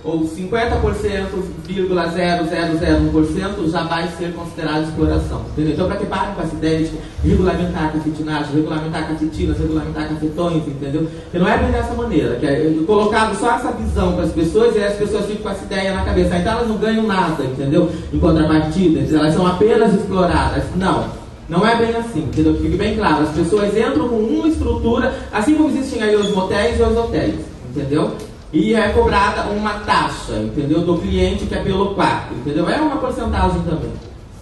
[SPEAKER 2] ou 50,0001% já vai ser considerado exploração, entendeu? Então, para que parem com essa ideia de regulamentar a cafetinagem, regulamentar cafetinas, regulamentar cafetões, entendeu? Que não é bem dessa maneira, que é colocado só essa visão para as pessoas e as pessoas ficam com essa ideia na cabeça. Então, elas não ganham nada, entendeu? Em contrapartida, elas são apenas exploradas. Não é bem assim, entendeu? Que fique bem claro, as pessoas entram com uma estrutura, assim como existem aí os motéis e os hotéis, entendeu? E é cobrada uma taxa, entendeu? Do cliente que é pelo quarto, entendeu? É uma porcentagem também,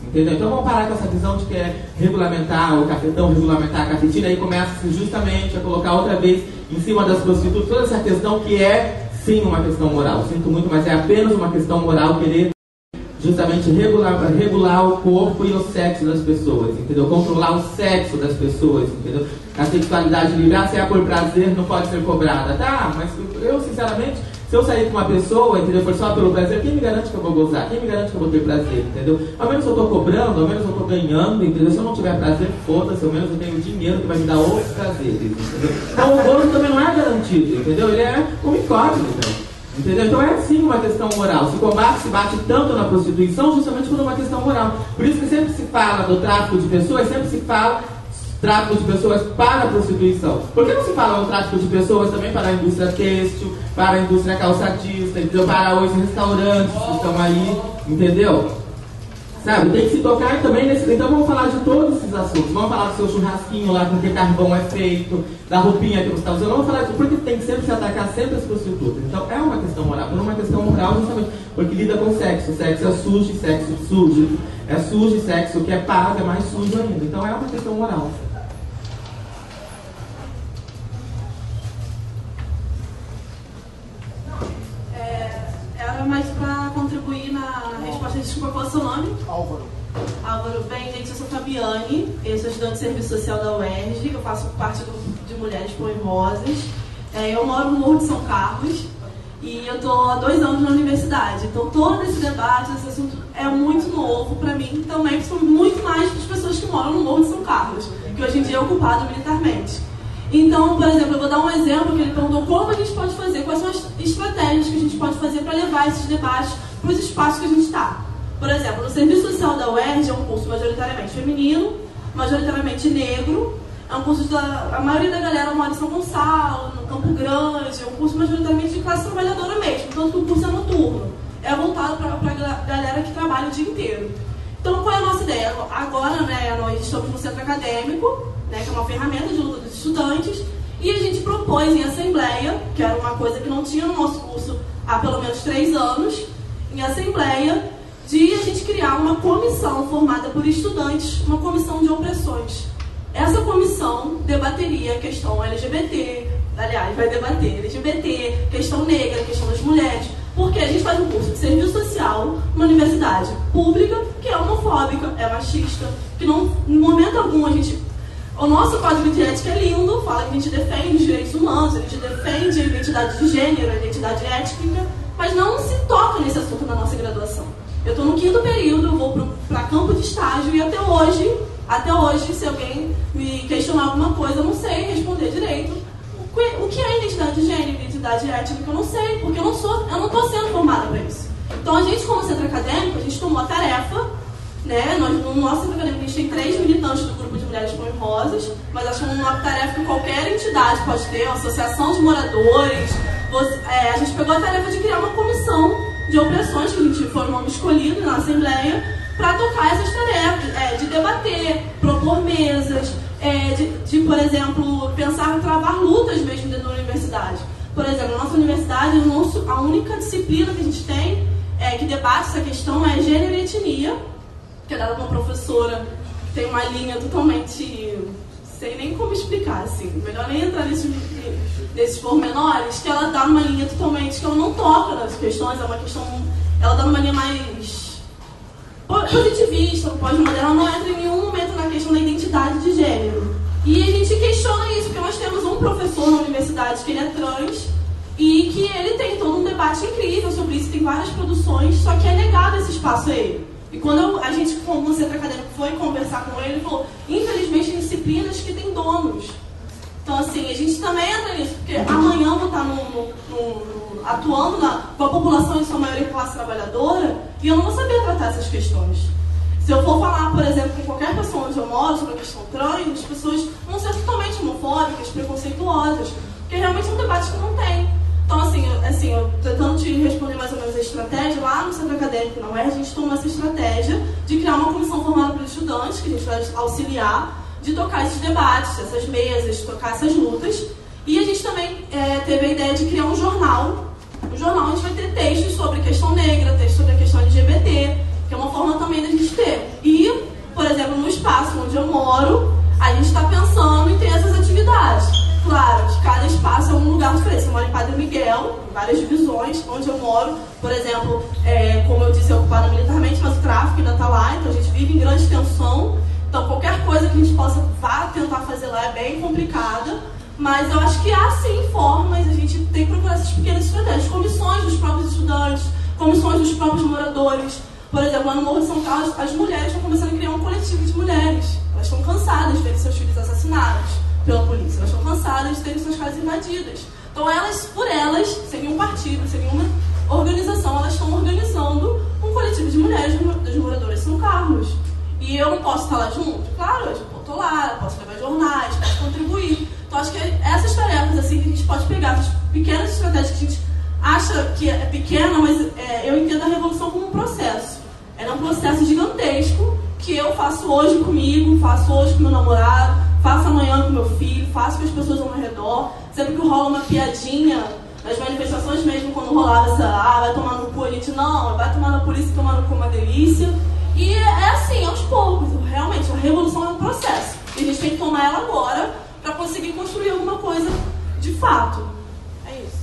[SPEAKER 2] entendeu? Então vamos parar com essa visão de que é regulamentar o cafetão, regulamentar a cafetina, aí começa justamente a colocar outra vez em cima das prostitutas toda essa questão que é sim uma questão moral. Sinto muito, mas é apenas uma questão moral querer justamente regular o corpo e o sexo das pessoas, entendeu? Controlar o sexo das pessoas, entendeu? A sexualidade livre, se é por prazer, não pode ser cobrada. Tá, mas eu, sinceramente, se eu sair com uma pessoa, entendeu? For só pelo prazer, quem me garante que eu vou gozar? Quem me garante que eu vou ter prazer, entendeu? Ao menos eu tô cobrando, ao menos eu tô ganhando, entendeu? Se eu não tiver prazer, foda-se, ao menos eu tenho dinheiro que vai me dar outros prazeres, entendeu? Então o gozo também não é garantido, entendeu? Ele é uma incógnita. Entendeu? Então é sim uma questão moral. Se bate tanto na prostituição justamente por uma questão moral. Por isso que sempre se fala do tráfico de pessoas, sempre se fala tráfico de pessoas para a prostituição. Por que não se fala o tráfico de pessoas também para a indústria têxtil, para a indústria calçadista, entendeu? Para os restaurantes que estão aí, entendeu? Sabe, tem que se tocar também nesse... Então vamos falar de todos esses assuntos. Vamos falar do seu churrasquinho lá, com que carvão é feito, da roupinha que você está usando. Vamos falar disso, porque tem que sempre se atacar sempre as prostitutas. Então é uma questão moral. Por uma questão moral justamente porque lida com sexo. Sexo é sujo, sexo sujo. É sujo, sexo que é pago é mais sujo ainda. Então é uma questão moral.
[SPEAKER 8] Era mais para contribuir na resposta. Desculpa, qual é o seu nome?
[SPEAKER 7] Álvaro.
[SPEAKER 8] Bem, gente, eu sou Fabiane, eu sou estudante de Serviço Social da UERJ, eu faço parte de Mulheres Poemosas. Eu moro no Morro de São Carlos e eu estou há 2 anos na universidade. Então todo esse debate, esse assunto é muito novo para mim também, muito mais para as pessoas que moram no Morro de São Carlos, que hoje em dia é ocupado militarmente. Então, por exemplo, eu vou dar um exemplo que ele perguntou como a gente pode fazer, quais são as estratégias que a gente pode fazer para levar esses debates para os espaços que a gente está. Por exemplo, no Serviço Social da UERJ é um curso majoritariamente feminino, majoritariamente negro, é um curso a maioria da galera mora em São Gonçalo, no Campo Grande, é um curso majoritariamente de classe trabalhadora mesmo, tanto que o curso é noturno, é voltado para a galera que trabalha o dia inteiro. Então, qual é a nossa ideia? Agora, né, nós estamos no centro acadêmico, né, que é uma ferramenta de luta dos estudantes, e a gente propôs em assembleia, que era uma coisa que não tinha no nosso curso há pelo menos 3 anos, em assembleia, de a gente criar uma comissão formada por estudantes, uma comissão de opressões. Essa comissão debateria a questão LGBT, aliás, vai debater LGBT, questão negra, questão das mulheres, porque a gente faz um curso de serviço social numa universidade pública que é homofóbica, é machista, que não, em momento algum, o nosso código de ética é lindo, fala que a gente defende os direitos humanos, a gente defende a identidade de gênero, a identidade étnica, mas não se toca nesse assunto na nossa graduação. Eu estou no 5º período, eu vou para campo de estágio e até hoje, se alguém me questionar alguma coisa, eu não sei responder direito. O que é identidade de gênero, identidade étnica, eu não sei, porque eu não estou sendo formada para isso. Então a gente, como centro acadêmico, a gente tomou a tarefa, né? No nosso centro acadêmico a gente tem 3 militantes do grupo de mulheres rosas, mas acho que é uma tarefa que qualquer entidade pode ter, uma associação de moradores. A gente pegou a tarefa de criar uma comissão de opressões, que a gente foi o nome escolhido na Assembleia, para tocar essas tarefas, de debater, propor mesas, de, por exemplo, pensar em travar lutas mesmo dentro da universidade. Por exemplo, na nossa universidade, a única disciplina que a gente tem que debate essa questão é gênero e etnia, que é dada por uma professora que tem uma linha totalmente... sei nem como explicar, assim, melhor nem entrar nesses pormenores, que ela dá uma linha totalmente, que ela não toca nas questões, é uma questão, ela dá uma linha mais positivista, pós-moderna, ela não entra em nenhum momento na questão da identidade de gênero. E a gente questiona isso, porque nós temos um professor na universidade que ele é trans, e que ele tem todo um debate incrível sobre isso, tem várias produções, só que é negado esse espaço a ele. E quando a gente, como centro acadêmico, foi conversar com ele, ele falou, infelizmente tem disciplinas que têm donos. Então, assim, a gente também entra nisso, porque amanhã eu vou estar atuando com a população em sua maioria classe trabalhadora, e eu não vou saber tratar essas questões. Se eu for falar, por exemplo, com qualquer pessoa onde eu moro sobre a questão trans, as pessoas vão ser totalmente homofóbicas, preconceituosas, porque realmente é um debate que não tem. Então, assim, eu tentando te responder mais ou menos a estratégia, lá no centro acadêmico, na UERJ, a gente tomou essa estratégia de criar uma comissão formada por estudantes, que a gente vai auxiliar, de tocar esses debates, essas mesas, de tocar essas lutas. E a gente também teve a ideia de criar um jornal. No jornal a gente vai ter textos sobre a questão negra, textos sobre a questão LGBT, que é uma forma também da gente ter. E, por exemplo, no espaço onde eu moro, a gente está pensando em ter essas atividades. Claro, que cada espaço é um lugar diferente. Eu moro em Padre Miguel, em várias divisões, onde eu moro, por exemplo, como eu disse, é ocupada militarmente, mas o tráfico ainda está lá, então a gente vive em grande tensão. Então qualquer coisa que a gente possa tentar fazer lá é bem complicada, mas eu acho que há sim formas, a gente tem que procurar essas pequenas estratégias, comissões dos próprios estudantes, comissões dos próprios moradores. Por exemplo, lá no Morro de São Carlos, as mulheres estão começando a criar um coletivo de mulheres. Elas estão cansadas de verem seus filhos assassinados pela polícia. Elas estão cansadas de terem suas casas invadidas. Então, por elas, sem nenhum partido, sem nenhuma organização, elas estão organizando um coletivo de mulheres dos moradores de São Carlos. E eu não posso estar lá junto? Claro, eu estou lá, posso levar jornais, posso contribuir. Então, acho que essas tarefas assim, que a gente pode pegar, essas pequenas estratégias que a gente acha que é pequena, mas eu entendo a revolução como um processo. É um processo gigantesco que eu faço hoje comigo, faço hoje com meu namorado, faço amanhã com meu filho, faço com as pessoas ao meu redor. Sempre que rola uma piadinha, nas manifestações mesmo, quando rolava essa, vai tomar no cu, a gente, não, vai tomar na polícia, tomar no cu, uma delícia. E é assim, aos poucos. Realmente, a revolução é um processo. E a gente tem que tomar ela agora para conseguir construir alguma coisa de fato. É isso.